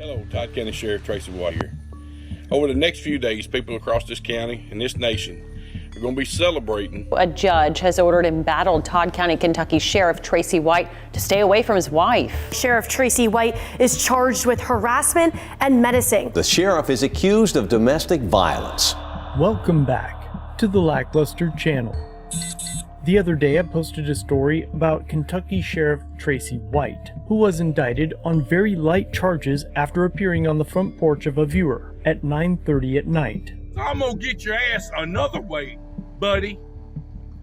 Hello, Todd County Sheriff Tracy White here. Over the next few days, people across this county and this nation are going to be celebrating. A judge has ordered embattled Todd County, Kentucky Sheriff Tracy White to stay away from his wife. Sheriff Tracy White is charged with harassment and menacing. The sheriff is accused of domestic violence. Welcome back to the LackLuster channel. The other day I posted a story about Kentucky Sheriff Tracy White, who was indicted on very light charges after appearing on the front porch of a viewer at 9:30 at night. I'm gonna get your ass another way, buddy.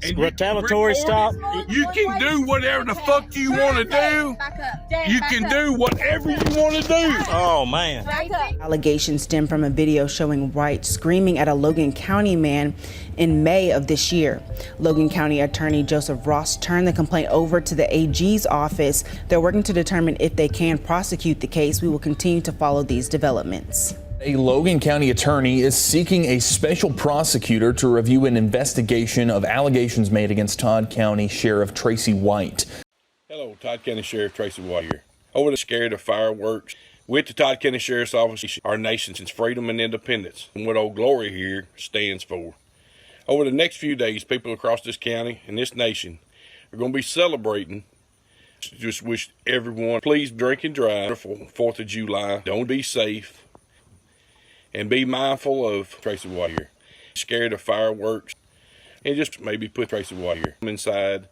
And retaliatory stop. You can do whatever the fuck you want to do. You can do whatever you want to do. Oh, man. Allegations stem from a video showing White screaming at a Logan County man in May of this year. Logan County Attorney Joseph Ross turned the complaint over to the AG's office. They're working to determine if they can prosecute the case. We will continue to follow these developments. A Logan County attorney is seeking a special prosecutor to review an investigation of allegations made against Todd County Sheriff Tracy White. Hello, Todd County Sheriff Tracy White here. Over the scared of fireworks, with the Todd County Sheriff's Office, our nation's freedom and independence, and what Old Glory here stands for. Over the next few days, people across this county and this nation are going to be celebrating. Just wish everyone, please drink and drive for 4th of July. Don't be safe. And be mindful of Tracy White here. Scared of fireworks. And just maybe put Tracy White here inside.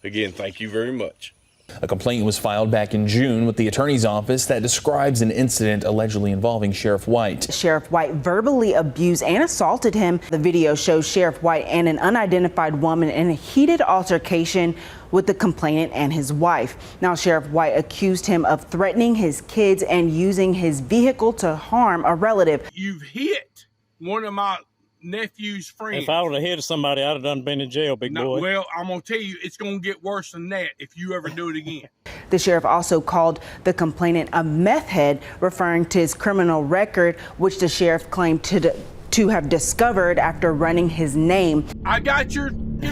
Again, thank you very much. A complaint was filed back in June with the attorney's office that describes an incident allegedly involving Sheriff White. Sheriff White verbally abused and assaulted him. The video shows Sheriff White and an unidentified woman in a heated altercation with the complainant and his wife. Now, Sheriff White accused him of threatening his kids and using his vehicle to harm a relative. You've hit one of my nephew's friends. If I would have hit somebody, I'd have done been in jail, big boy. Well, I'm going to tell you, it's going to get worse than that if you ever do it again. The sheriff also called the complainant a meth head, referring to his criminal record, which the sheriff claimed to have discovered after running his name. I got your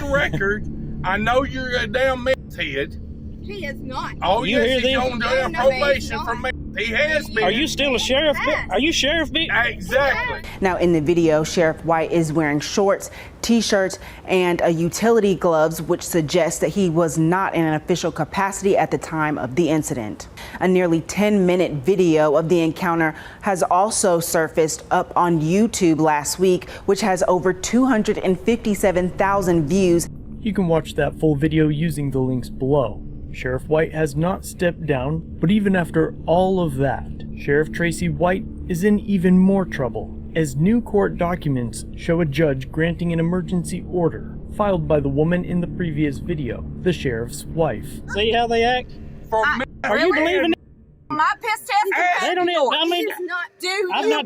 record. I know you're a damn meth head. He is not. Oh, You yes, hear he's them? on damn probation for me. He has been. Are you still a sheriff? Are you Sheriff B? Exactly. Now, in the video, Sheriff White is wearing shorts, t-shirts, and a utility gloves, which suggests that he was not in an official capacity at the time of the incident. A nearly 10-minute video of the encounter has also surfaced up on YouTube last week, which has over 257,000 views. You can watch that full video using the links below. Sheriff White has not stepped down, but even after all of that, Sheriff Tracy White is in even more trouble, as new court documents show a judge granting an emergency order filed by the woman in the previous video, the sheriff's wife. See how they act? Are you believing it? My piss test They don't even, I mean, I'm not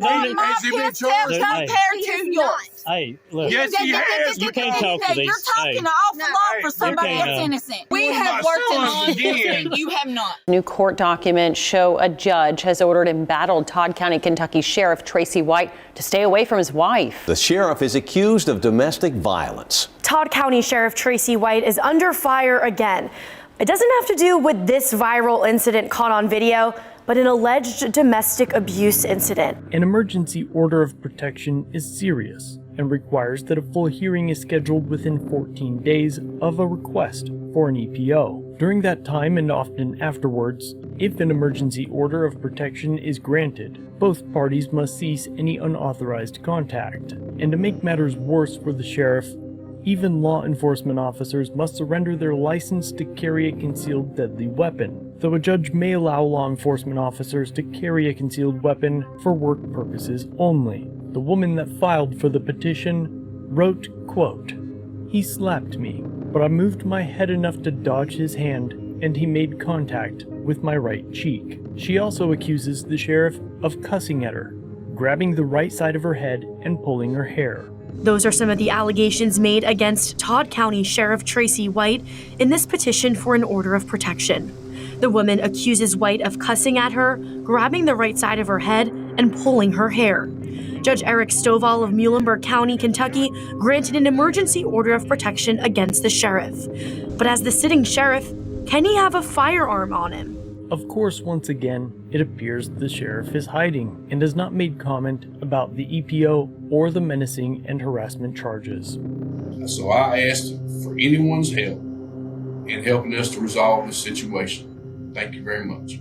doing it. my Has he been piss test charged? compared to yours? Hey, look. Yes, he has. You can't talk to these. You're talking an awful lot for somebody can't, that's innocent. We One of have my worked in sons law again. enforcement. You have not. New court documents show a judge has ordered embattled Todd County, Kentucky Sheriff Tracy White to stay away from his wife. The sheriff is accused of domestic violence. Todd County Sheriff Tracy White is under fire again. It doesn't have to do with this viral incident caught on video, but an alleged domestic abuse incident. An emergency order of protection is serious and requires that a full hearing is scheduled within 14 days of a request for an EPO. During that time and often afterwards, if an emergency order of protection is granted, both parties must cease any unauthorized contact. And to make matters worse for the sheriff, even law enforcement officers must surrender their license to carry a concealed deadly weapon, though a judge may allow law enforcement officers to carry a concealed weapon for work purposes only. The woman that filed for the petition wrote, quote, "He slapped me, but I moved my head enough to dodge his hand, and he made contact with my right cheek." She also accuses the sheriff of cussing at her, grabbing the right side of her head and pulling her hair. Those are some of the allegations made against Todd County Sheriff Tracy White in this petition for an order of protection. The woman accuses White of cussing at her, grabbing the right side of her head, and pulling her hair. Judge Eric Stovall of Muhlenberg County, Kentucky, granted an emergency order of protection against the sheriff. But as the sitting sheriff, can he have a firearm on him? Of course, once again, it appears the sheriff is hiding and has not made comment about the EPO or the menacing and harassment charges. So I asked for anyone's help in helping us to resolve this situation. Thank you very much.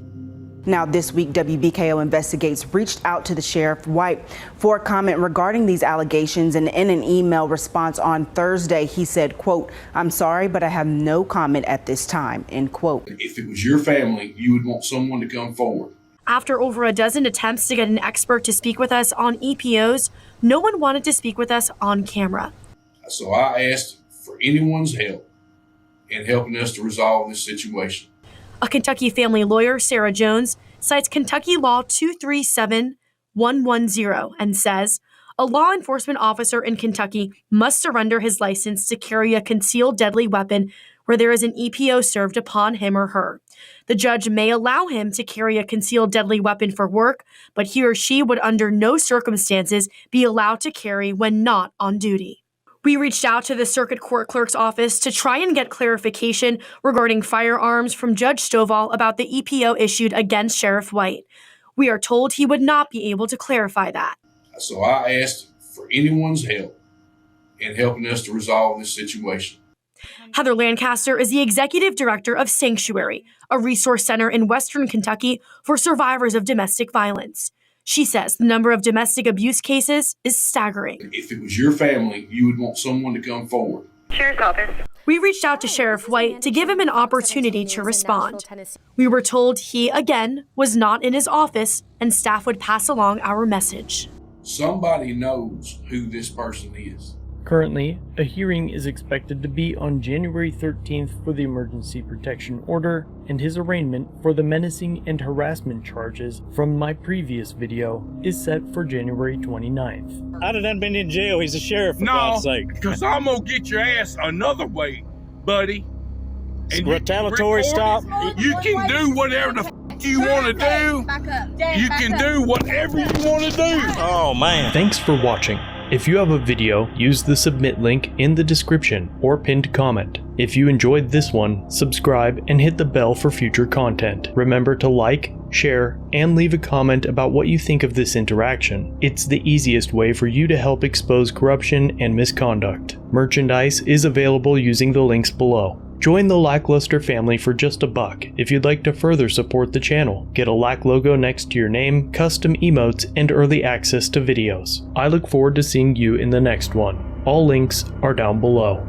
Now, this week, WBKO Investigates reached out to the Sheriff White for a comment regarding these allegations, and in an email response on Thursday, he said, quote, "I'm sorry, but I have no comment at this time," end quote. If it was your family, you would want someone to come forward. After over a dozen attempts to get an expert to speak with us on EPOs, no one wanted to speak with us on camera. So I asked for anyone's help in helping us to resolve this situation. A Kentucky family lawyer, Sarah Jones, cites Kentucky Law 237110 and says, a law enforcement officer in Kentucky must surrender his license to carry a concealed deadly weapon where there is an EPO served upon him or her. The judge may allow him to carry a concealed deadly weapon for work, but he or she would under no circumstances be allowed to carry when not on duty. We reached out to the circuit court clerk's office to try and get clarification regarding firearms from Judge Stovall about the EPO issued against Sheriff White. We are told he would not be able to clarify that. So I asked for anyone's help in helping us to resolve this situation. Heather Lancaster is the executive director of Sanctuary, a resource center in Western Kentucky for survivors of domestic violence. She says the number of domestic abuse cases is staggering. If it was your family, you would want someone to come forward. Sheriff's office. We reached out to Sheriff White to give him an opportunity to respond. We were told he, again, was not in his office and staff would pass along our message. Somebody knows who this person is. Currently, a hearing is expected to be on January 13th for the emergency protection order, and his arraignment for the menacing and harassment charges from my previous video is set for January 29th. I'd have done been in jail. He's a sheriff, for God's sake. Because I'm going to get your ass another way, buddy. And retaliatory stop. You can do whatever the you want to do. You can do whatever you want to do. Oh, man. Thanks for watching. If you have a video, use the submit link in the description or pinned comment. If you enjoyed this one, subscribe and hit the bell for future content. Remember to like, share, and leave a comment about what you think of this interaction. It's the easiest way for you to help expose corruption and misconduct. Merchandise is available using the links below. Join the LackLuster family for just $1 if you'd like to further support the channel. Get a Lack logo next to your name, custom emotes, and early access to videos. I look forward to seeing you in the next one. All links are down below.